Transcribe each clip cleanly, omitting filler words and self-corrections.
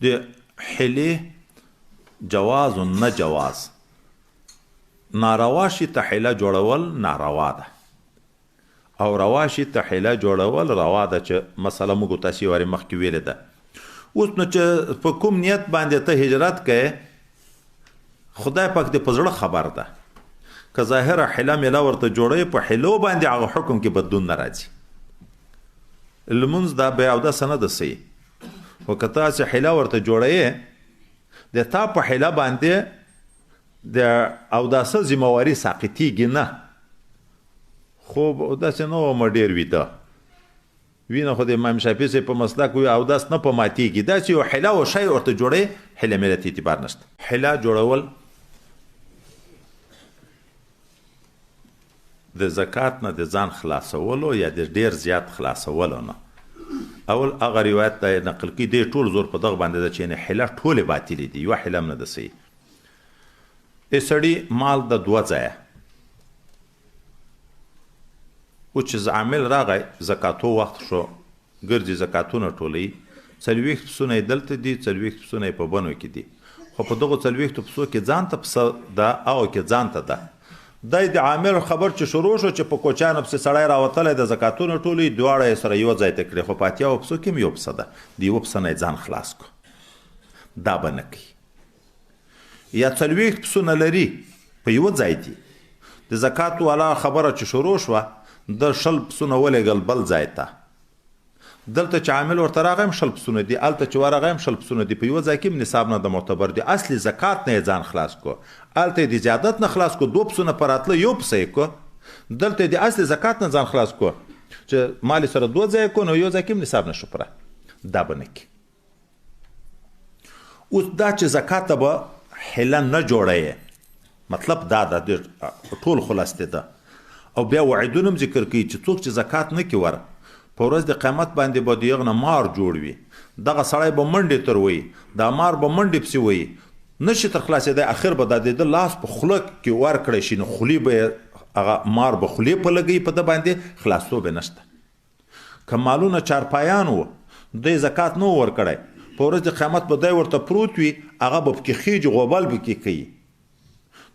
د حلې جواز و نه جواز ناروا شي ته حله جوړول ناروا ده او روا شي ته حله جوړول روا ده چې مسله موږ تاسې وارې مخکې ویلې ده. اوس نو چې په کوم نیت باندې ته هجرت کوې خدای پاک دې په زړه خبر ده. که ظاهره حله میله ورته جوړوي په حلو باندې هغه حکم کې بدلون نه راځي. لمونځ دا بیا اودس نه ده صحیح، خو که تاسې حله ورته جوړوې د تا په حله باندې د اوداسه ذمهواري ساقطېږي نه. خو داسې نه ومه ډېر ویده وینه خو د امام شافعي صاحب په مسلک وي اوداس نه په ماتېږي. داسې یو حله و شی ورته جوړوې حله میله ته اعتبار نشته. حله جوړول د زکات نه د ځان خلاصولو یا د ډېر زیات خلاصولو نه. اول هغه روایت دا نقل کوي دی ټول زور په دغه باندې ده چې یعنې حله ټولې باطلې دي، یوه حله هم نه ده صحیح. سړي مال د دوه ځایه او چې عامل راغی زکاتو وخت شو ګرځي زکاتونه ټولوي، 40 پسونه یې دلته دي 40 پسونه یې په بنو کې دي، خو په دغو 40 پسو کې ځان ته پسه ده او کې ځان ته ده. دی د عامل خبر چې شروع شو چې په کوچیانو پسې سړی راوتلی د زکاتونه ټولوي، دواړه یې سره یو ځای ته کړې، خو په اتیاوو پسو کې هم یو پسه ده، د یوه پسه نه یې ځان خلاص کړو. دا به نه کوي. یا 40 پسونه لري په یوه ځای دي، د زکات والا خبره چې شروع شوه د 20 پسونه ولېږل بل ځای ته، دلته چې عامل ورته راغی هم 20 پسونه دي، هلته چې ورغی هم 20 پسونه دي، په یوه ځای کې هم نصاب نه د معتبر دي. اصلي زکات نه یې ځان خلاص کړو، هلته یې د زیادت نه خلاص کړو، 2 پسونه په راتله یو پسه یې کړو، دلته یې د اصلي زکات نه ځان خلاص کړو چې مال سره 2 ځای کړو نو یو ځای کې هم نصاب نشو پوره. دا به نه کړي. اوس دا چې زکات ته به حله نه جوړوي مطلب دا ده ټول خلاصتې ده. او بیا وعدونه هم ذکر کوي چې څوک چې زکات نه کړي ور په ورځ د قیامت باندې به د هغه نه مار جوړ وي، دغه سړی به منډې تر وي، دا مار به منډې پسې وي، نشي تر خلاصېدی، اخر به د د لاس په خوله کې ورکړی شي، نو خولې به هغه مار به خولې په لګوي په ده باندې، خلاصتوب یې نشته. که مالونه چارپایان وو دی زکات نه و ورکړی، په ورځ د قیامت به دی ورته پروت وي، هغه به پکې خیج غوبل به کې کوي،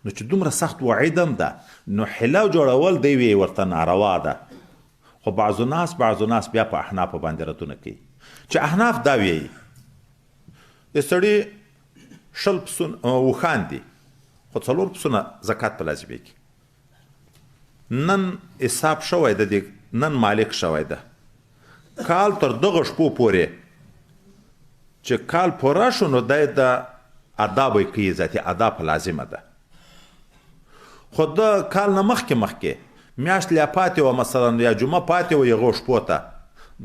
نو چې دومره سخت وعید هم ده، نو حله جوړول دی وی ورته ناروا ده. خو بعضو ناس بیا په احنافو باندې ردونه کوي چې احناف دا وایي د سړي 20 پسونه اوښان دي خو 4 پسونه زکات په لازمېږي، نن حساب شوی ده، نن مالک شوی ده، کال تر دغه شپو پورې چې کال پوره شو نو دی د ادا به کوي، ذاتي ادا په لازمه ده. خو د کال نه مخکې میاشت لا پاتې وه، مثلا یا جمعه پاتې وه هغو شپو ته،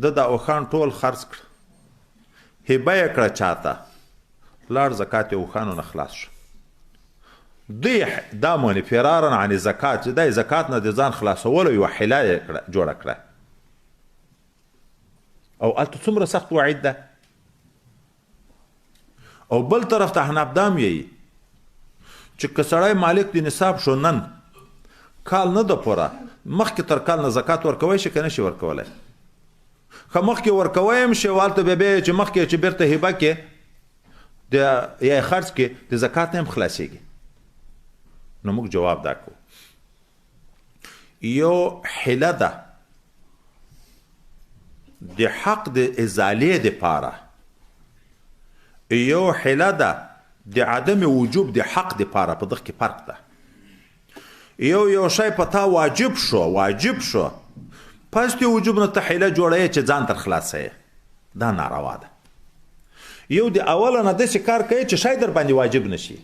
ده د اوښان ټول خرڅ کړه، هبه یې کړه چاته، لاړ زکات یې اوښانو نه خلاص شو. دوی دا مونې فرارا عن زکات چې دی زکات نه د ځان خلاصولو یوه حله یې جوړه کړه. او هلته څومره سخت وعید ده. او بل طرف ته احناف دا هم وایي چې که سړی مالک د نصاب شو نن کال نه ده پوره، مخکې تر کال نه زکات ورکوی شي که نه شي ورکولی؟ که مخکې ورکوی هم شي، هلته بیا چې مخکې چې بیرته هبه کې یا یې خرڅ کې د زکات نه هم خلاصېږي. نو موږ جواب دا کوو یو حله ده د حق د ازالې دپاره، یو حله ده د عدم وجوب د حق دپاره، په دغه کې فرق ده. یو شی په تا واجب شو پس د وجوب نه ته حله جوړوې چې ځان تر خلاصوې، دا ناروا ده. یو د اوله نه داسې کار کوي چې شی در باندې واجب نشي.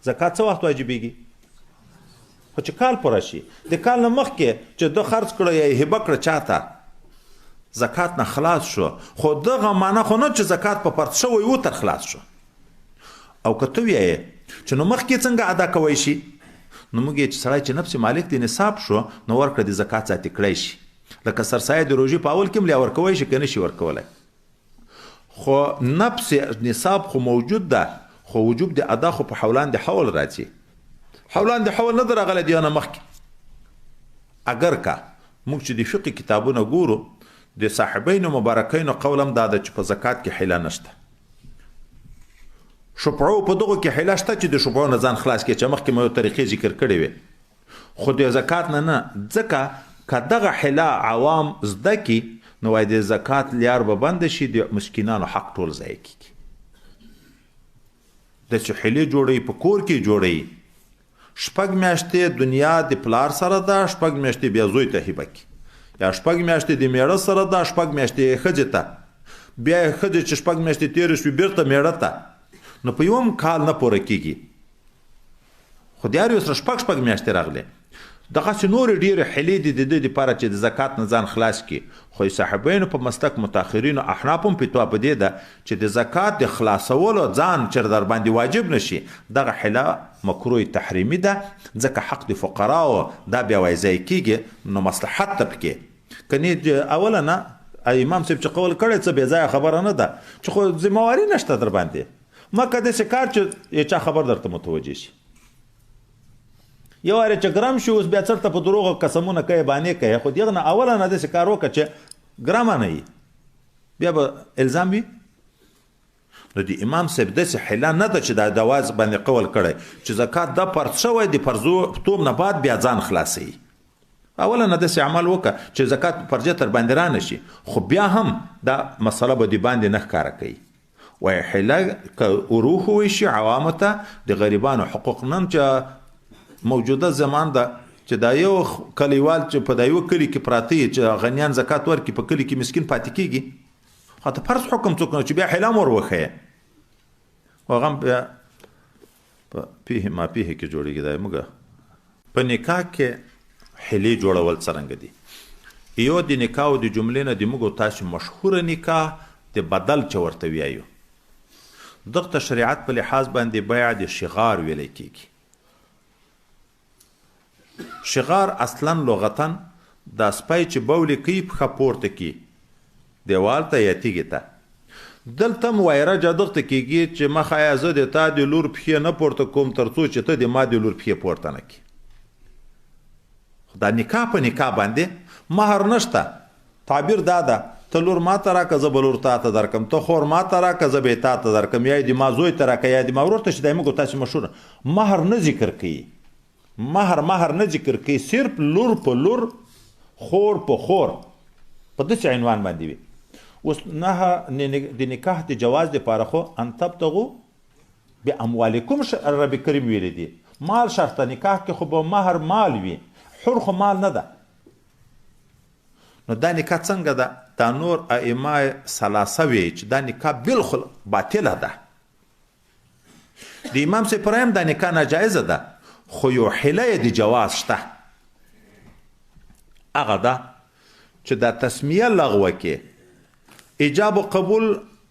زکات څه وخت واجبېږي؟ خو چې کال پوره شي، د کال نه مخکې چې ده خرڅ کړه یا هبه کړه چاته، زکات نه خلاص شو، خو دغه معنی خو نه چې زکات په پرت شوی و تر خلاص شو. او که ته ویې چې نو مخکې څنګه ادا کوی شي، نو موږ یې چې سړی چې نفس مالک د نصاب شو نو ورکړه د زکات ذاتي کړی شي، لکه سرسایه د روژې په اول کې هم لا ورکوی شي که نه شي ورکولی. خو نفس نصاب خو موجود ده، خو وجوب د ادا خو په حولان د حول راځي. حولان د حول نه ده راغلی دیانه مخکې. اگر که موږ چې د فقه کتابونه ګورو د صاحبینو مبارکینو قول هم دا ده چې په زکات کې حله نشته، شفعو په دغو کې حله شته چې د شفعو نه ځان خلاص کړي چې مخکې مو طریقې ذکر کړې وي خو د زکات نه ځکه که دغه حله عوام زده کړي نو وایي د زکات لیار به بنده شي د مسکینانو حق ټول ضایع کېږي داسې حلې جوړوي په کور کې جوړوي 6 میاشتې دنیا د پلار سره ده 6 میاشتې بیا زوی ته هبه کړي یا 6 میاشتې د میړه سره ده 6 میاشتې ښځې ته بیا یې ښځې چې 6 میاشتې تېرې شوې بېرته میړه ته نو په یو هم کال نه پوره کېږي خو د هر یو سره 6 میاشتې راغلې دغسې نورې ډېرې حلې دي د دې دپاره چې د زکات نه ځان خلاص کړي خو صاحبینو په مسلک متاخرینو احناف هم فتوا په دې ده چې د زکات د خلاصولو ځان چې در باندې واجب نشي دغه حله مکروه تحریمي ده ځکه حق د فقراو دا بیا وایي ضایع کېږي نو مصلحت ته پکې کنې اوله نه امام صاحب چې قول کړی څه بې ځایه خبره نه ده چې خو ذمهواري نشته در باندې مکه داسې کار چې یو چا خبر درته متوجه شي یو وارې چې ګرم شي اوس بیا څرته په دروغو قسمونه کوي بانې کوي خو دغه نه اوله نه داسې کار وکړه چې ګرمه نه وي بیا به الزام وي نو د امام صاحب داسې حله نه ده چې د دواز باندې قول کړی چې زکات دا فرض شوی د فرضوب نه بعد بیا ځان خلاصوي اوله نه داسې عمل وکړه چې زکات فرضیه تر باندې رانه شي خو بیا هم دا مسله به د باندې نه ښکاره کوي وایي حله که وروح وشي عوامو ته د غریبانو حقوق نن چې موجوده زمان ده چې دا یو کلیوال چې په دا یو کلي کې پراته چې غنیان زکات ورکړي په کلي کې مسکین پاتې کېږي خو ته فرض حکم څوک نه چې بیا حله هم ور وښیه هغه هم بیا په پیه ما پیه کې جوړېږي دا موږ په نکاح کې حلې جوړول څرنګه دي یو د نکاح او د جملې نه د موږ تاسو مشهوره نکاح د بدل چې ورته ویایو دغه شریعت په لحاظ باندې بیع د شغار ویل کېږي شغار اصلا لغتن دا سپی چې بولې کوي پښه پورته کړي دیوال ته یا تیږې ته دلته هم وایرجه دغته کېږي چې مخه یې زه د تا د لور پښې نه پورته کوم تر څو چې ته د ما د لور پښې پورته نه کړي دا نکاح په نکاح باندې مهر نشته تعبیر دا ده ته لور ما ته راکړه زه به لور تا ته درکړم ته خور ما ته راکړه زه به یې تا ته درکړم یا یې د ما زوی ته راکړه یا د ما ورور ته چې دی موږ تاسې مشهوره مهر نه ذکر کوي مهر نه ذکر کوي صرف لور په لور خور په خور په داسې عنوان باندې وي اوس نه د نکاح د جواز دپاره خو ان تبتغوا باموالکم رب کریم ویلی دي مال شرطه نکاح کې خو به مهر مال وي حر خو مال نه ده نو دا نکاح څنګه ده دا نور ائمه ثلاثه وی چې دا نکاح بالکل باطله ده د امام صاحب پر هم دا نکاح ناجایزه ده خو یو حله د جواز شته هغه ده چې دا تسمیه لغوه کې ایجاب و قبول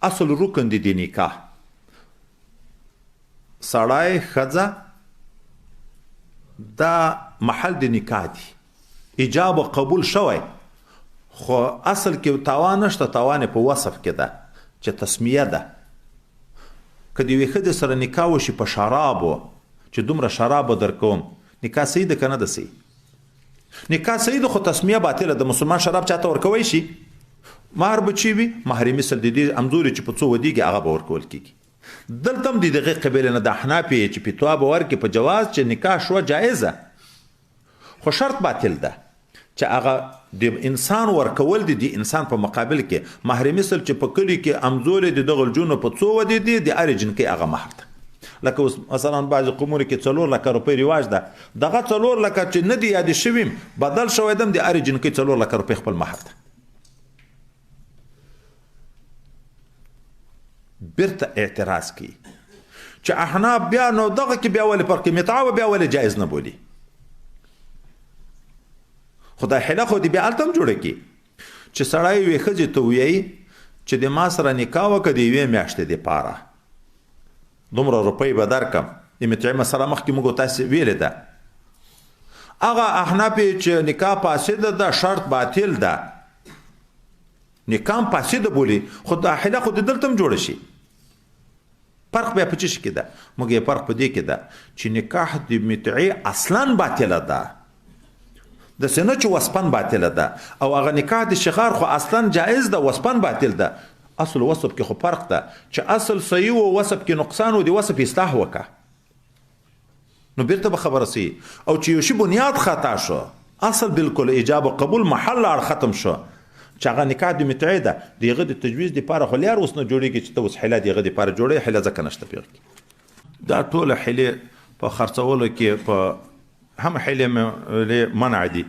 اصل رکن دی نکاح سړی ښځه دا محل د نکاح دی ایجاب و قبول شوی خو اصل کې تاوان نشته تاوان په وصف کې ده چې تسمیه ده که د یوې ښځې سره نکاح وشي په شرابو چې دومره شراب درکوم نکاح صحیح ده که نه ده صحیح نکاح صحیح ده خو تسمیه باطله ده مسلمان شراب چاته ورکوی شي مهر به چی وي مهر مثل د دې امزوري چې په څو ودیږي هغه به ورکول کېږي دلته هم د دغې قبیلې نه د احناف یې چې فتوا به ورکړي په جواز چې نکاح شوه جایزه خو شرط باطل ده چې هغه د انسان ورکول دي د انسان په مقابل کې مهر مثل چې په کلي کې امزوري د دغه الجونو په څو ودې دي د هرې جنکۍ هغه مهر ده لکه اوس مثلا بعضې قومونو کې 4 لکه روپۍ رواج ده دغه 4 لکه چې نه دي یادې شوي بدل شوی دم د هرې جنکۍ 4 لکه روپۍ خپل مهر ده بیرته اعتراض کوي چې احناف بیا نو دغه کې بیا ولې فرق متعه بیا ولې جایز نه بولي خدای حله خو دې بیا هلته هم جوړه کړي چې سړی یوې ښځې ته ووایي چې د ما سره نکاح وکړه د یوې میاشتې دپاره دومره روپۍ به درکړم د متعې مسله مخکې موږ تاسې ویلې ده هغه احناف چې نکاح فاسده ده شرط باطل ده نکاح فاسده بولي خو دا حله خو د دلته هم جوړه شي فرق بیا په څه شي کې ده موږ یې فرق په دې کې ده چې نکاح د متعې اصلا باطله ده داسې نه چې وسپن باطله ده او هغه نکاح د شغار خو اصلا جایز ده وسپن باطل ده اصل وصف کې خو فرق ده چې اصل صحیح و وصف کې نقصان و د وصف اصلاح وکړه نو بیرته به خبره سي او چې یو شی بنیاد خطا شو اصل بالکل ایجاب او قبول محل اړ ختم شو چې هغه نکاح د متعه ده دغه د تجویز لپاره خو لار اوس نه جوړیږي چې ته اوس حله دغه لپاره جوړې حله ځکه نشته پیږي دا ټول حله په خرڅولو کې په هم حله منع دي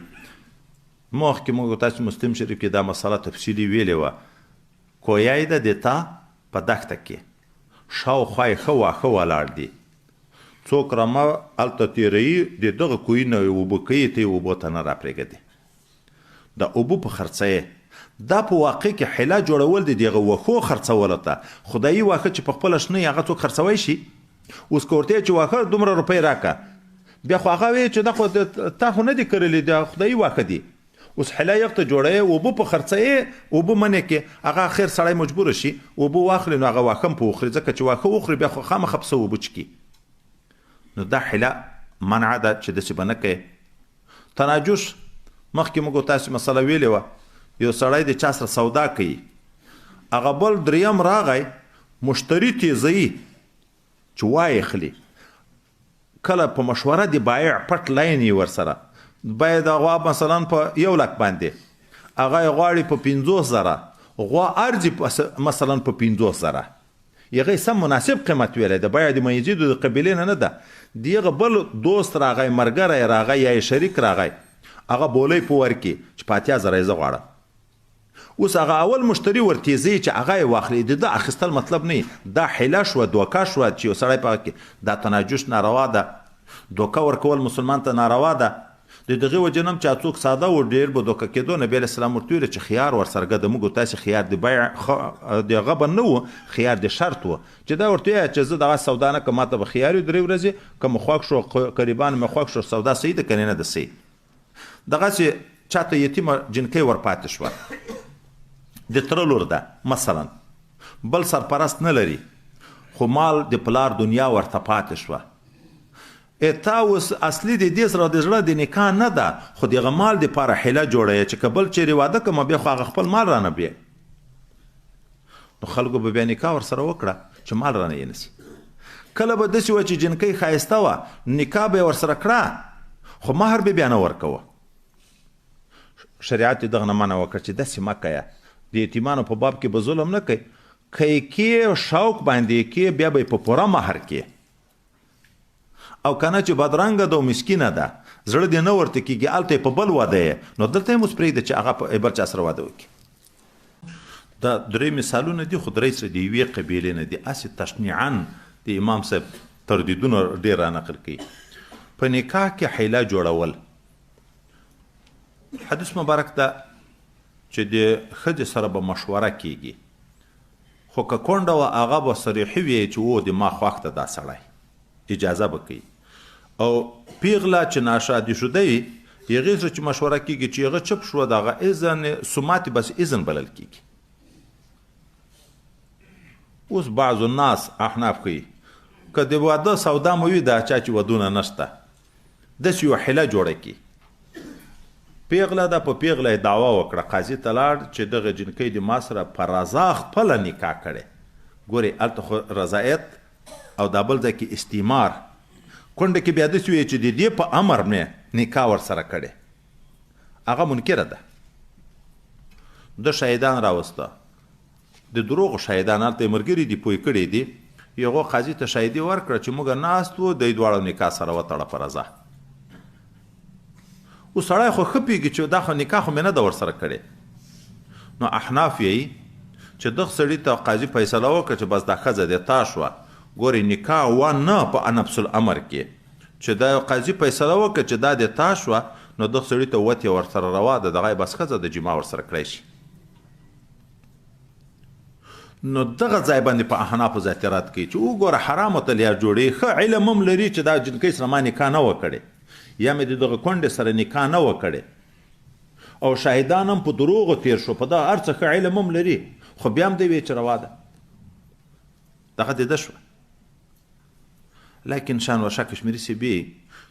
مخکې موږ تاسو مسلم شریف کې دا مسله تفصیلی ویلې و کویای ده د تا په دښته کې شاوخوا یې ښه واښه ولاړ دي څوک رمه هلته تېروي د دغه کوی نه اوبه کوي ته یې اوبو ته نه راپرېږدي د اوبو په خرڅه دا په واقع کې حله جوړول د دغه وښو خرڅولو ته خدایي واښه چې په خپله شنه هغه څوک خرڅوی شي اوس که ورته چې واښه دومره روپۍ راکړه بیا خو هغه وایي چې دا خو تا خو نه دي کرلي دا خدایي واښه دي اوس حله یې ته جوړوي اوبه په خرڅه اوبه منې کې هغه اخر سړی مجبوره شي اوبه واخلي نو هغه واښه هم په وخوري ځکه چې واښه وخوري بیا خو خامخا پسه اوبه چکي نو دا حله منع ده چې داسې به نه کوي تناجش مخکې موږ تاسو مسله ویلې وه یو سړی د چا سره سودا کوي هغه بل دریم راغی مشتري تیزوي چې وایې خلي کله په مشوره د بایع پټ لاین یې ورسره باید غوا مثلا په 1 لک باندې هغه یې غواړي په 50,000 غوا ارزي مثلا په 50,000 یغه سم مناسب قیمت ویلی د بایع د میزیدو د قبیلې نه ده دغه بل دوست راغی مرګری راغی یا شریک راغی هغه بولې په ورکی چې 50,000 یې غواړه اوس هغه اول مشتری ورتیزي چې هغه واخلي د اخیستل مطلب نه دا حیله شو دوکا شو چې سړی پاکي دا تناجش ناروا ده دوکا ورکول مسلمان ته ناروا ده د دغه وجنم چې څوک ساده و ډیر به دوکا کېدو نبی اسلام ورته چې خيار ورسرګه د موږ تاسو خيار د بيع د غبن نو خيار د شرط و چې دا ورته چې زه دغه سودا نه کوم ته به خيار درې ورځې کوم خوښ شو قریبان مې خوښ شو سودا سید کنه نه د سي دغه چې چاته یتیم جنکې ورپاتې شو د تر لور ده مثلا بل سرپرست نه لري خو مال د پلار دنیا ورته پاتې شو تاوس اصلي د دې سره د زړه د نکاح نه ده خو دغه مال د پاره حیله جوړه چې قبل چیرې واده کوم بیا خو هغه خپل مال رانه بیا نو خلکو به بیا نکاح ورسره وکړه چې مال رانه یې نسی کله به داسې وه چې جنکۍ ښایسته وه نکاح به یې ورسره کړه خو مهر به بیا نه ورکوه شریعت یې دغه نه منع وکړه چې داسې مه کوه د یتیمانو په باب کې به ظلم نه کوي که یې کې شوق باندې کې بیا به یې په پوره مهر کې او کنه چې بدرنګه ده او مسکینه ده زړه دې نه ورته کېږي هلته یې په بل واده یې نو دلته یې مو پرېږده چې هغه په بل چا سره واده وکړي دا درې مثالونه دي خو درې سره د یوې قبیلې نه دي هسې تشنیعا د امام صاحب تردیدونه ډېر رانقل کوي په نکاح کې حیله جوړول حدیث مبارک ده چې د ښځې سره به مشوره کېږي خو که کونډه وه هغه به صریحي وي چې و د ما خوښ ته دا سړی اجازه به کوي او پیغله چې ناشادي شده وي هغې سره چې مشوره کېږي چې هغه چپ شوه د هغه اذن سمات بس اذن بلل کېږي اوس بعض الناس احناف کوي که د واده سودا مو وي دا چا چې ودونه نشته داسې یوه حیله جوړه کړي پیغله ده په پیغله یې دعوه وکړه قاضي ته لاړ چې دغه جنکۍ د ما سره په رضا خپله نکاح کړې ګورې هلته خو رضایت او دا بل ځای کې استعمار کونډه کې بیا داسې وی چې د دې په امر مې نکاح ورسره کړې هغه منکره ده د شهیدان راوسته د دروغو شهیدان هلته یې ملګري دي پوه کړي دي یغو قاضي ته شهیدي ورکړه چې موږ ناست وو د دواړو نکاح سره وتړه په رضا او سړی خو ښه پوهېږي چې دا خو نکاح خو مې نه ده ورسره کړې نو احناف یې چې دغه سړي ته قاضي فیصله وکړه چې بس دا ښځه دې تا شوه ګورې نکاح و نه په نفس الامر کې چې دا قاضي فیصله وکړه چې دا دې تا شوه نو دغه سړي ته وتې ورسره روا ده دغه یې بس ښځه د جما ورسره کړی شي نو دغه ځای باندې په احنافو اعتراض کوي چې وګوره حرامو ته لار جوړې ښه علم هم لري چې دا جنکۍ سره ما نکاح نه وکړې یا مې د دغه کونډې سره نکاح نه وکړې او شاهدان هم په دروغو تیر شو په دا هر څه ښه علم هم لري خو بیا هم دی وی چې روا ده دغه دې ده شوه لیکن شان و شا کشمیری سی بی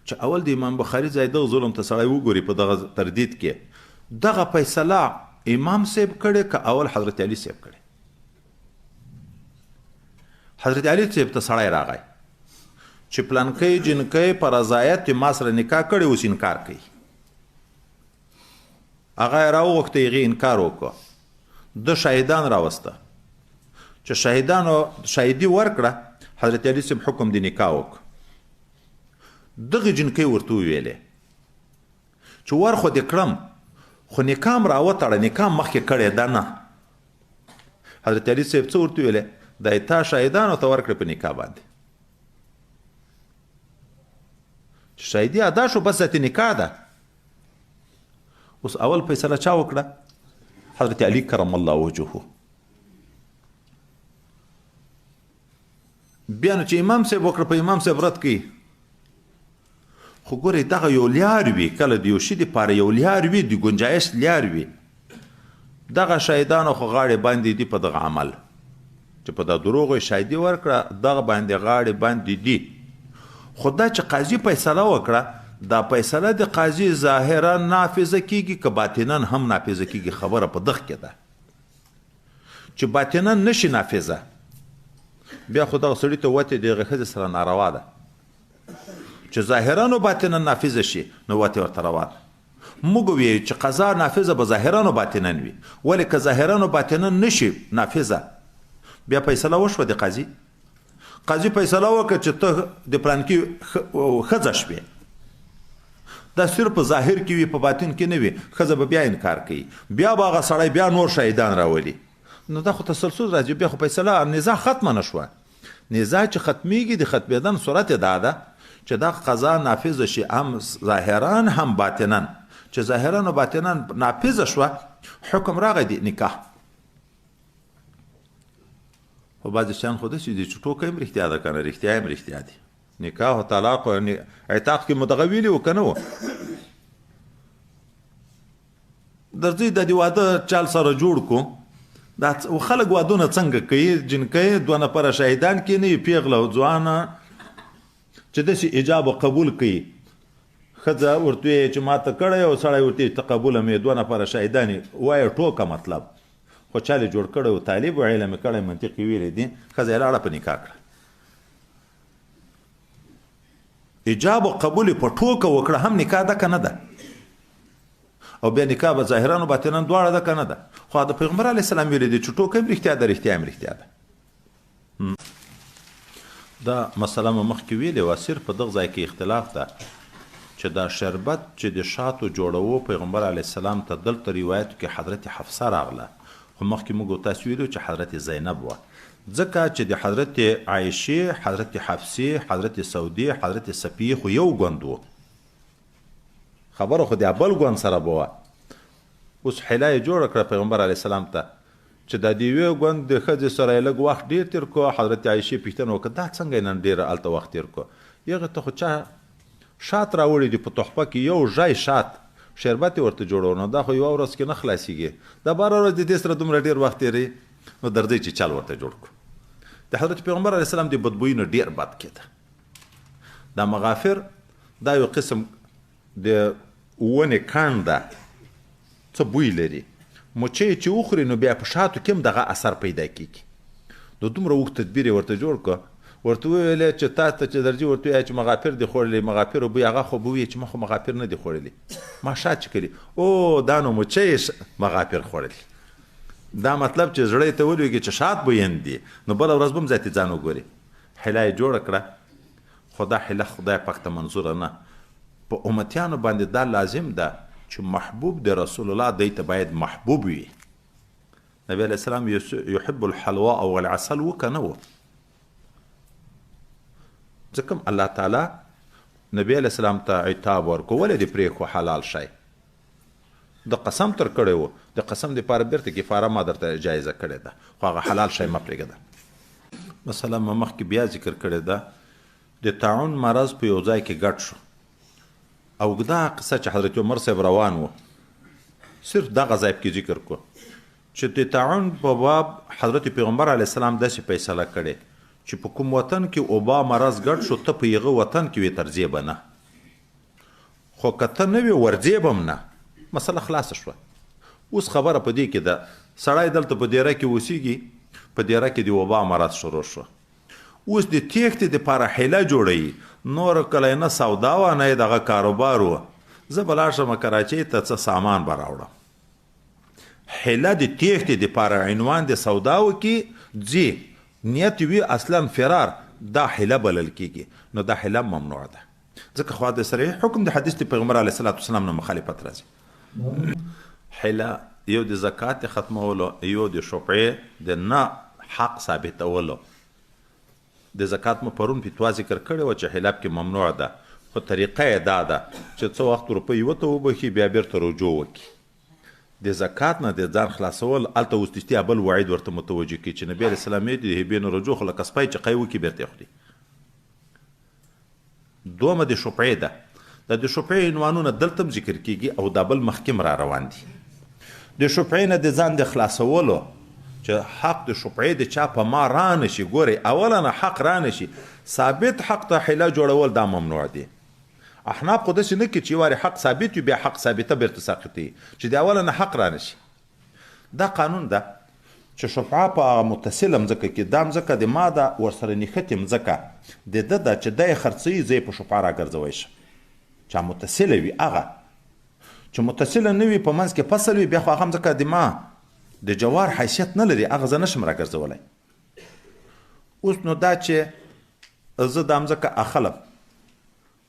چې اول د امام بخاري ځای دغه ظلم ته سړی وګوري په دغه تردید کې دغه فیصله امام صاحب کړې که اول حضرت علي صاحب کړې حضرت علي صاحب ته سړی راغی چې پلانکی جنکی په رضایت ما سره نکاح کړی اوس انکار کوي. هغه یې راوغوښته، هغې انکار وکړه. د شاهدان راوسته چې شاهدانو شاهدي ورکړه. حضرت علي صاحب حکم د نکاح وکړه. دغه جنکۍ ورته وویلې چې ور خو دې کړم خو نکاح م راوتړه، نکاح مخکې کړې ده نه. حضرت علي صاحب څه ورته ویلې؟ دا یې تا شاهدانو ته ورکړې په نکاح باندې چې شاهدي ادا شو، بس ذاتي نکاح ده. اوس اول فیصله چا وکړه؟ حضرت علي کرم الله وجهه. بیا نو چې امام صاحب وکړه په امام صاحب رد کوي. خو ګورئ دغه یو لیار وي، کله د یو شي دپاره یو لیار وي، د ګنجایش لیار وي. دغه شاهدانو خو غاړې باندې دي په دغه عمل چې په دا دروغو شاهدي ورکړه، دغه باندې غاړې باندې دي. خو دا چې قاضي فیصله وکړه، دا فیصله د قاضي ظاهرا نافذه کیږي که باطنا هم نافذه کیږي، خبره په دغه کې ده. چې باطنا نشي نافذه، بیا خو دغه سړي ته وتې د هغې ښځې سره ناروا ده. چې ظاهرا و باطنا نافذه شي نو وتې ورته روا ده. موږ ویو چې قضا نافذه به ظاهرا و باطنا وي، ولې که ظاهرا و باطنا نشي نافذه، بیا فیصله وشوه د قاضي. قاضي فیصله وکړه چې ته د پلانکي ښځه شوې. دا صرف په ظاهر کې وي، په باطن کې نه وي. ښځه به بیا انکار کوي، بیا به هغه سړی بیا نور شاهدان راولي. نو دا خو تسلسل راځي. بیا خو فیصله نزاع ختمه نه شوه. نزاع چې ختمیږي د ختمېدن صورت یې دا ده چې دا قضا نافذه شي، هم ظاهرا هم باطنا. چې ظاهرا و باطنا نافذه شوه، حکم راغی د نکاح. خو بعضې شیان خو داسې دي چې ټوکه هم رښتیا ده که نه، رښتیا هم رښتیا دي. نکاح و طلاق و عتاق کې مو دغه ویلي و که نه و؟ درځئ د دې واده چال سره جوړ کړو. دا خلک وادونه څنګه کوي؟ جنکۍ دوه نفره شاهدان کښېنوي، پیغله او ځوانه چې داسې ایجاب و قبول کوي. ښځه ورته وایي چې ما ته کړی، او سړی ورته وایي ته قبوله مې، دوه نفره شاهدان یې وایه ټوکه مطلب. خو چا یې جوړ کړی و، طالب و علم یې کړی، منطق یې ویلی دي، ښځه یې لاړه په نکاح کړه. ایجاب و قبول په ټوکه وکړه، هم نکاح ده که نه ده؟ او بیا نکاح به ظاهرا و باطنا دواړه ده که نه ده؟ خو د پیغمبر علیه السلام ویلي دي چې ټوکه هم رښتیا ده، رښتیا هم رښتیا ده. دا مسله مو مخکې ویلې وه، صرف په دغه ځای کې اختلاف ده چې دا شربت چې د شاتو جوړوو پیغمبر علیه السلام ته دلته روایتو کې حضرت حفصه راغله، خو مخکې موږ تاسو ویلو چې حضرت زینب وه. ځکه چې د حضرت عایشې، حضرت حفصې، حضرت سودې، حضرت صفیې خو یو ګوند و، خبره خو د بل ګوند سره به وه. اوس حیله یې جوړه کړه پیغمبر علیه السلام ته چې دا د یوې ګوند د ښځې سره یې لږ وخت ډېر تېر کړو. حضرت عایشې پوښتنه وکړه دا څنګه یې نن ډېر هلته وخت تېر کړو؟ هغې ته خو چا شات راوړي دي په تحفه کې، یو ژای شات شربت یې ورته جوړو، نو دا خو یوه ورځ کې نه خلاصېږي، دا باره ورځ د دې سره دومره ډېر وخت تېروي. نو درځئ چې چل ورته جوړ کړو. د حضرت پیغمبر علیه السلام د بدبویي نه ډېر بد کېده. دا مغافر دا یو قسم د ونې کاڼ ده، څه بوی لري. مچۍ چې وخوري نو بیا په شاتو کې هم دغه اثر پیدا کېږي. نو دومره اوږد تدبیر یې ورته جوړ کړه. ورته وویلې چې تا ته چې درځي ورته وایه چې مغافر دي خوړلی، مغافر بوی. هغه خو به ووایي چې ما خو مغافر نه دي خوړلی، ما شات چې کړي. او دا نو مچۍ مغافر خوړلی. دا مطلب چې زړه یې ته ولوېږي چې شات بویند دي، نو بله ورځ به هم ذاتي ځان وګوري. حیله یې جوړه کړه. خو دا حیله خدای پاک ته منظوره نه. په امتیانو باندې دا لازم ده چې محبوب د رسول الله دی ته باید محبوب وي. نبی علیه السلام یحب الحلوا او العسل و که نه و؟ ځکه الله تعالی نبی علیه السلام ته عتاب ورکړو، ولې دې پرېښو حلال شی؟ د قسم تر کړی و، د قسم دپاره بیرته کفاره ما درته جایزه کړې ده، خو هغه حلال شی مه پرېږده. مثلا ما مخکې بیا ذکر کړې ده د طاعون مرض په یو ځای کې ګډ شو. اوږده قصه چې حضرت عمر صاحب روان و، صرف دغه ځای کې ذکر کړو چې د طاعون په باب حضرت پیغمبر علیه السلام داسې فیصله کړې چې په کوم وطن کې اوبا مرض ګډ شو، ته په هغه وطن کې وې ترځې به نه، خو که ته نه وې ورځې به هم نه. مسله خلاصه شوه. اوس خبره په دې کې ده، سړی دلته په دیره کې اوسیږي، په دیره کې د وبا مرض شروع شو. اوس د تیښتې دپاره حیله جوړوي نور کله نه سودا وه نه یې دغه کاروبار وه زه به لاړ شم کراچۍ ته څه سامان به راوړم حیله د تیښتې دپاره عنوان د سودا وکړي ځي نیت وي اصلا فرار دا حیله بلل کیږي نو دا حیله ممنوع ده ځکه خو د صریح حکم د حدیث د پیغمبر علیه الصلاة والسلام نه مخالفت راځي حیله یو د زکات ختمولو یو د شفعې د نه حق ثابتولو د زکات مو پرون فتوا ذکر کړې وه چې حلاب کې ممنوع ده خو طریقه یې دا ده چې څه وخت روپۍ وته وبخي بیا بیرته رجوع وکړي د زکات نه د ځان خلاصول هلته اوس رښتیا بل وعید ورته متوجه کړي چې نبي علیه السلام یې د هبې نه رجوع خو لکه سپی چې قی وکړي بیرته یې خوري دومه د شفعې ده د شفعې عنوانونه دلته هم ذکر کیږي او دا بل مخکې را روان دي د شفعې نه د ځان د خلاصولو چې حق د شفعې د چا په ما رانه شي ګورئ اولا نه حق رانه شي ثابت حق ته حیله جوړول دا ممنوع دي احناف خو داسې نه کوي چې وارې حق ثابت وي بیا حق ثابته بیرته ساقطوي چې د اوله نه حق رانه شي دا قانون ده چې شفعه په هغه متصله مځکه کې دا مځکه د ما ده ورسره نښتې مځکه د ده ده چې دی یې خرڅوي زه یې په شفعه راګرځوی شم چې متصله وي هغه چې متصله نه وي په منځ کې فصل وي بیا خو هغه مځکه د ما د جوار حیثیت نه لري هغه زه نشم راګرځولی اوس نو دا چې زه دا مځکه اخلم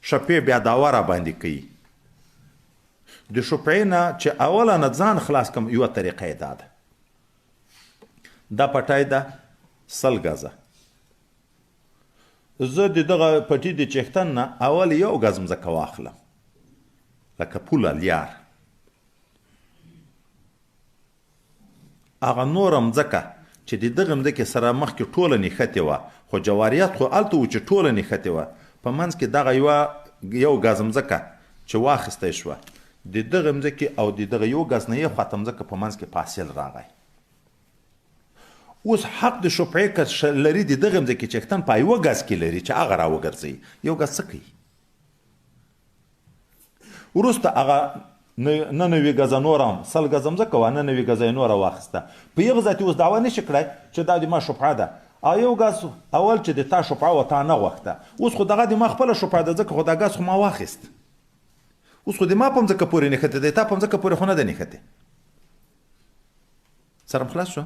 شفیع بیا دعوه را باندې کوي د شفعې نه چې اوله نه ځان خلاص کم یوه طریقه یې دا ده دا پټی ده 100 ګزه زه د دغه پټي د چښتن نه اول یو ګز مځکه واخلم لکه پوله لیار هغه نوره مځکه چې د دغه مځکې سره مخکې ټوله نښتې وه خو جواریات خو هلته و چې ټوله نښتې وه په منځ کې دغه یو ګز مځکه چې واخیستی شوه د دغه مځکې او د دغه یو ګز نه یې خواته مځکه په منځ کې فاصل راغی اوس حق د شفعې که لري د دغه مځکې چښتن په یوه ګز کې لري چې هغه راوګرځوي یو ګز څه کوي وروسته هغه نه نوي ګزه نور هم 100 ګزه مځکه وه نه نوي ګزه یې نوره واخیسته په یغه ذاتي اوس دعوه نشي کړی چې دا د ما شفعه ده او یو ګز اول چې د تا شفعه وه تا نه غوښته اوس خو دغه د ما خپله شفعه ده ځکه خو دا ګز خو ما واخیست اوس خو د ما په مځکه پورې نښتې دی تا په مځکه پورې خو نه ده نښتې سره خلاص شو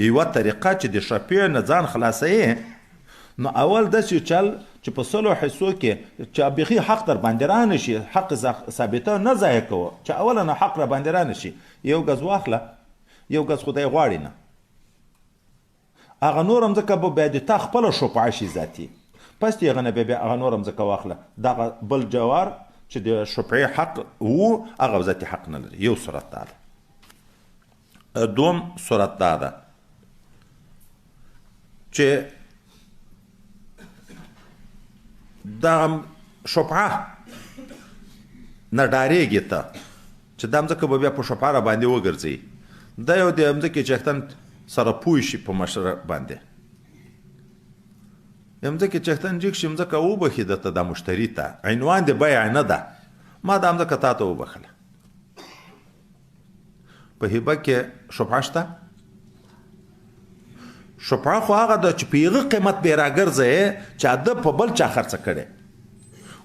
یوه طریقه چې د شفیع نه ځان خلاصوي نو اول داسې چل چې په 100 حصو کې چې بیخي حق در باندې رانه شي حق ثابته نه ضایع کوه چې اوله نه حق را باندې رانه شي یو ګز واخله یو ګز خدای غواړي نه هغه نور مځکه به بیا د تا خپله شفعه شي ذاتي پس د هغه نه بیا هغه نور مځکه واخله دغه بل جوار چې د شفعې حق و هغه ذاتي حق نه لري یو صورت دا ده دوم صورت دا ده چې دا شفعه نه ډارېږي ته چې دا مځکه به بیا په شفعه را باندې وګرځي دا یو د مځکې چښتن سره پوه شي په مشره باندې د مځکې چښتن جګ شي مځکه وبخي درته دا مشتري ته عنوان د بیع نه ده ما دا مځکه تا ته وبخله په هبه کې شفعه شته شفعه خو هغه ده چې په هغه قیمت به راګرځې چې ده په بل چا خرڅه کړې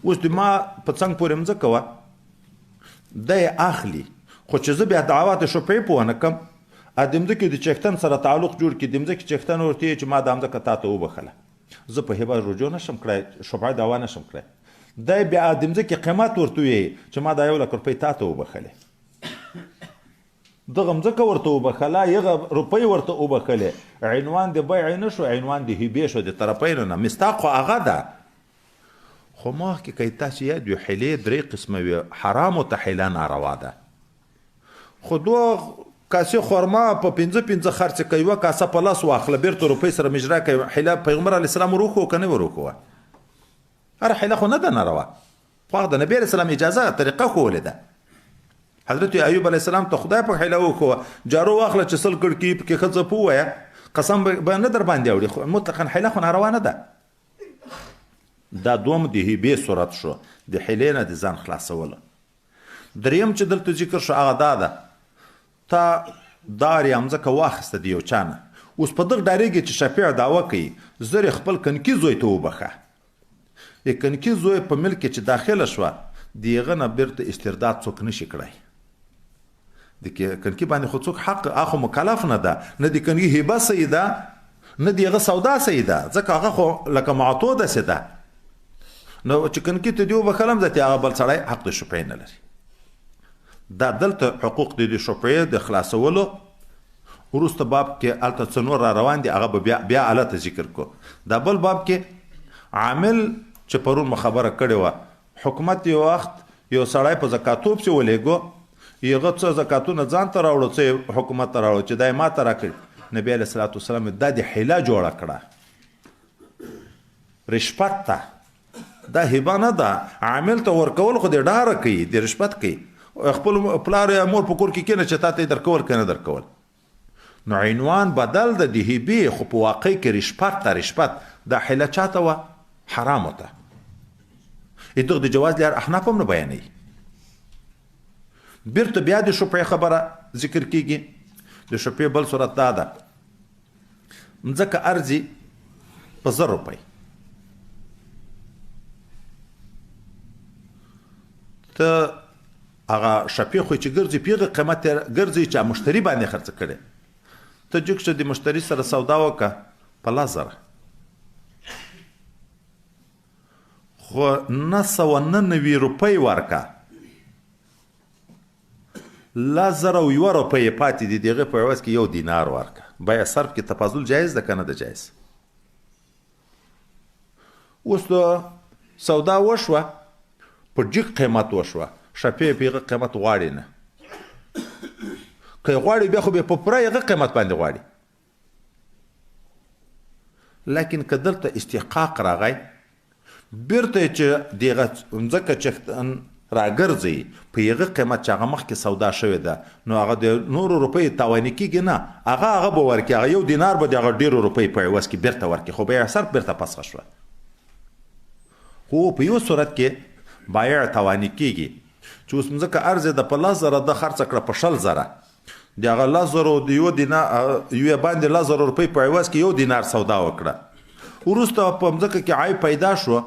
اوس د ما په څنګ پورې مځکه وه دی اخلي خو چې زه بیا دعوا د شفعې په ونه کړم د مځکې د چښتن سره تعلق جوړ کړي د مځکې چښتن ورته ویې چې ما دا مځکه تا ته وبخله زه په هبه رجوع نشم کړی شفعه دعوا نشم کړی دی بیا د مځکې قیمت ورته ویې چې ما دا 1 لک روپۍ تا ته وبخلې دغه مځکه ورته وبخله یغه روپۍ ورته وبخلې عنوان د بیع نه شو عنوان د هبې شو د طرفینو نه مستاق خو هغه ده خو مخکې که تاسو یاد وي حیلې 3 قسمه وي حرامو ته حیله ناروا ده خو 2 کاسې خورما په 5 خرڅ کوي یوه کاسه په لاس واخله بیرته روپۍ سره مجرا کوي حیله پیغمبر علیه السلام وروښوه که نه وروښوه هره حیله خو نه ده ناروا خو هغه د نبي علیه السلام اجازه طریقه ښوولې ده حضرت ایوب علیه السلام ته خدای په حیله وښوه جارو واخله چې 100 کړکۍ پکې ښځه په ووایه قسم به نه در باندې اوړي مطلقا حیله خو ناروا نه ده دا دوم د هبې صورت شو د حیلې نه د ځان خلاصوله دریم چې دلته ذکر شو هغه دا ده تا دار یا مځکه واخیسته د یو چا نه اوس په دغه ډارېږي چې شفیع دعوه کوي زر خپل کنکي زوی ته وبخه. د کنکي زوی په ملک کې چې داخله شوه د هغه نه بیرته استرداد څوک نشي کړی. د کنکي باندې خو څوک حق اخو مکلف نه ده، نه د کنکي هبه صحیح ده نه د هغه سودا صحیح ده، ځکه هغه خو لکه معتوده سي ده. نو چې کنکي ته دی وبخلم ځکه هغه بل سړی حق د شفعې نه لري. دا دلته حقوق د شفعې د خلاصولو وروسته باب کې هلته څه نور را روان دي، هغه به بیا هلته ذکر کو. دا بل باب کې عامل چې پرون مو خبره کړې وه، حکومت یو وخت یو سړی په زکاتوب پسې ولېږو، هغه څه زکاتونه ځان ته راوړو څه حکومت ته راوړو چې دا یې ما ته راکړي. نبي علیه الصلاة والسلام دا د حیله جوړه کړه، رشوت ته. دا هبه نه ده، عامل ته ورکول خو د ډاره کوي، د رشوت کوي. خپل پلار یا مور په کور کې کېنه چې تا ته یې درکول که نه درکول. نو عنوان بدل ده د هبې، خو په واقع کې رشوت ته رشوت. دا حیله چاته وه؟ حرامو ته. دغه د جواز لار احناف هم نه بیانوي. بیرته بیا د شفعې خبره ذکر کیږي. د شفعې بل صورت دا ده، مځکه ارزي په 1000 روپۍ، ته هغه شفعې خو چې ګرځي په هغه قیمت ګرځي چې مشتري باندې خرڅ کړی. ته جګ شه د مشتري سره سودا وکړه په 1000، خو 999 روپۍ ورکه، 1001 روپۍ پاتې دي، د هغې په عوض کې 1 دینار ورکه. بیع صرف کې تفاضل جایز ده که نه ده جایز؟ اوس سودا وشوه، په جګ قیمت وشوه، شفعې په هغه قیمت غواړي نه. که یې غواړي بیا خو بیا په پوره هغه قیمت باندې غواړي. لیکن که دلته استحقاق راغی، بیرته چې دغه مځکه چې راګرځي په هغه قیمت چې هغه مخکې سودا شوې ده، نو هغه د نورو روپۍ تاواني کېږي نه، هغه به ورکړي، هغه 1 دینار به د هغه ډېرو روپۍ په عوض کې بیرته ورکړي، خو بیع صرف بیرته پسخه شوه. خو په یو صورت کې بایع تاواني کېږي چې اوس مځکه ارزه ده په 10,000 ده خرڅه کړه په 20,000، د هغه 10,000 د یو باندې 10,000 روپۍ په عوض کې 1 دینار سودا وکړه. وروسته په مځکه کې عیب پیدا شو،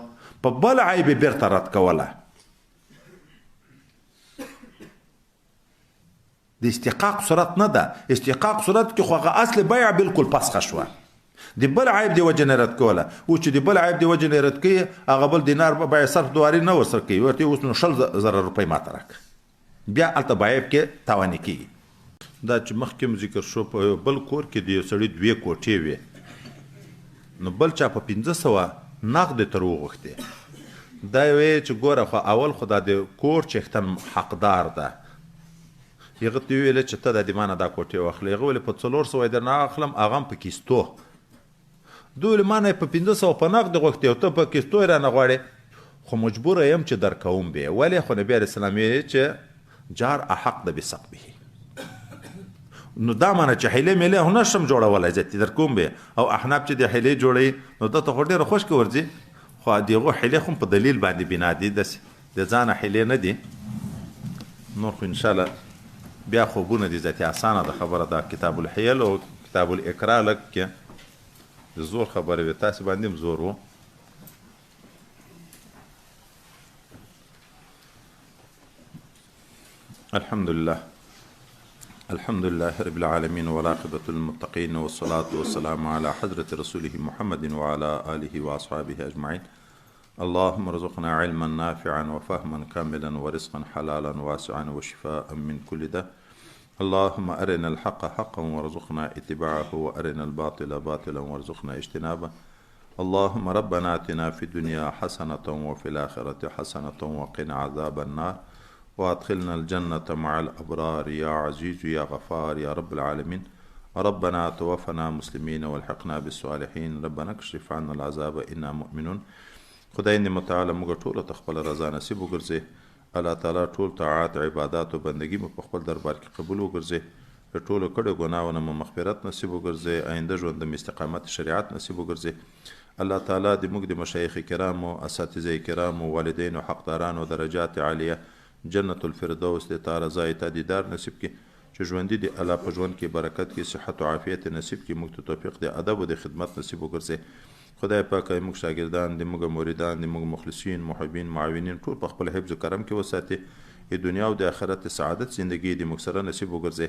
په بل عیب یې بیرته رد کوله. د استحقاق صورت نه ده. استحقاق صورت کې خو هغه اصل بیع بالکل پسخه شوه، د بل عیب د وجې نه رد کوله. اوس چې د بل عیب د وجې نه رد کوي، هغه بل دینار به بیع صرف دواري نه ورسره کوي، ورته اوس نو 20,000 روپۍ ماته راکړه، بیا هلته به عیب کې تاواني کېږي. دا چې مخکې ذکر شو، په بل کور کې د یو سړي 2 کوټې وې، نو بل چا په 500 نغد تر وغوښتې. دا یې ویې چې ګوره خو اول خو دا د کور چښتن حقدار ده. هغه ته ویل چې ته د ما نه دا کوټې واخلې. هغه ویل په 400 یې درنه اخلم، هغه هم په کیستو. دوی ویل ما نه په 500 په نغد غوښتې او ته په کیستو یې رانه غواړې، خو مجبوره یم چې درکوم به یې. ولې؟ خو نبي علیه السلام یې چې جار احق ده بسقبه. نو دا معنی چې حیلې میلې هم نشم جوړولی، ځکه درکوم به. او احناف چې د حیلې جوړوي، نو دا ته خو ډېره خوشکې ورځي، خو د هغو حیلې خو په دلیل باندې بنا دي، داسې د ځانه حیلې نه دي. نور خو انشاءالله بیا خوبونه دي، ذاتي اسانه ده خبره. ده کتاب الحیل او کتاب الاقرا لږ کې د زور خبره وي، تاسې باندې هم زور و. الحمد لله رب العالمين والعاقبة للمتقين والصلاة والسلام على حضرة رسوله محمد وعلى آله وأصحابه أجمعين. اللهم ارزقنا علما نافعا وفهما كاملا ورزقا حلالا واسعا وشفاء من كل داء. اللهم أرنا الحق حقا وارزقنا اتباعه وأرنا الباطل باطلا وارزقنا اجتنابه. اللهم ربنا آتنا في الدنيا حسنة وفي الآخرة حسنة وقنا عذاب النار وادخلنا الجنة مع الأبرار يا عزيز يا غفار يا رب العالمين. ربنا توفنا مسلمين والحقنا بالصالحين. ربنا اكشف عنا العذاب إنا مؤمنون. خدای دې متعالی موږ ټولو ته خپل رضا نصیب وګرځي. الله تعالی ټول طاعات عبادات او بندګي مو په خپل دربار کې قبول وګرځي. د ټولو کړو ګناهونو مو مغفرت نصیب وګرځي. آینده ژوند د استقامت شریعت نصیب وګرځي. الله تعالی دې موږ د مشایخ کرامو، اساتذه کرامو، والدینو، حقدارانو درجات عالیه جنت الفردوس د تا رضا ته دیدار نصیب کړي. چې ژوندي دي الله په ژوند کې برکت کې، صحت او عافیت نصیب کړي. موږ ته توفیق د ادب او د خدمت نصیب وګرځي. خدای پاک موږ شاګردان دي، موږ مریدان دي، موږ مخلصین محبین معاونین ټول په خپل حفظ و کرم کې وساتي. د دنیا او د آخرت سعادت زندگی دې موږ سره نصیب وګرځي.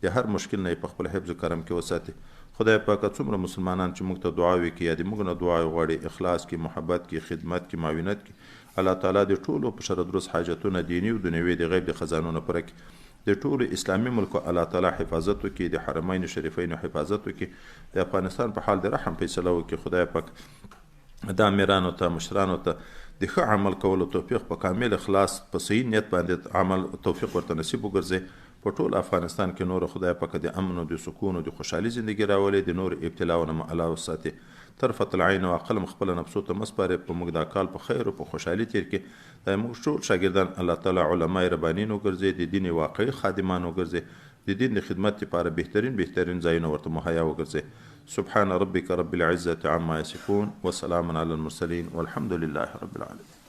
د هر مشکل نه په خپل حفظ و کرم کې وساتي. خدای پاک څومره مسلمانان چې موږ ته دعاوې کوي یا د موږ نه دعا غواړي، اخلاص کې، محبت کې، خدمت کې، معاونت کې، الله تعالی د ټولو په شر درست حاجتونه دینی او دنیوي د غیب د خزانونو پوره کړي. د ټولو اسلامي ملکو الله تعالی حفاظت وکړي، د حرمین شریفین حفاظت وکړي، د افغانستان په حال د رحم فیصله وکړي. خدای پاک د امیرانو ته، مشرانو ته د ښه عمل کولو توفیق په کامل اخلاص په صحیح نیت باندې عمل توفیق ورته نصیب وګرځي. په ټول افغانستان کې نور خدای پاک د امن او د سکون او د خوشحالي زندگی راولي، د نور ابتلاونه م الله وساتي. طرفت العین او عقل خپل نفسو ته مسپاره په موږ دا کال په خیر او په خوشحالي تیر کې د موږ ټول شاګردان الله تعالی علما ربانین وګرځي، د دین واقعي خادمان وګرځي، د دین د خدمت لپاره بهترین ځایونه ورته مهیا وګرځي. سبحان ربك رب العزة عما يصفون وسلام على المرسلين والحمد لله رب العالمين.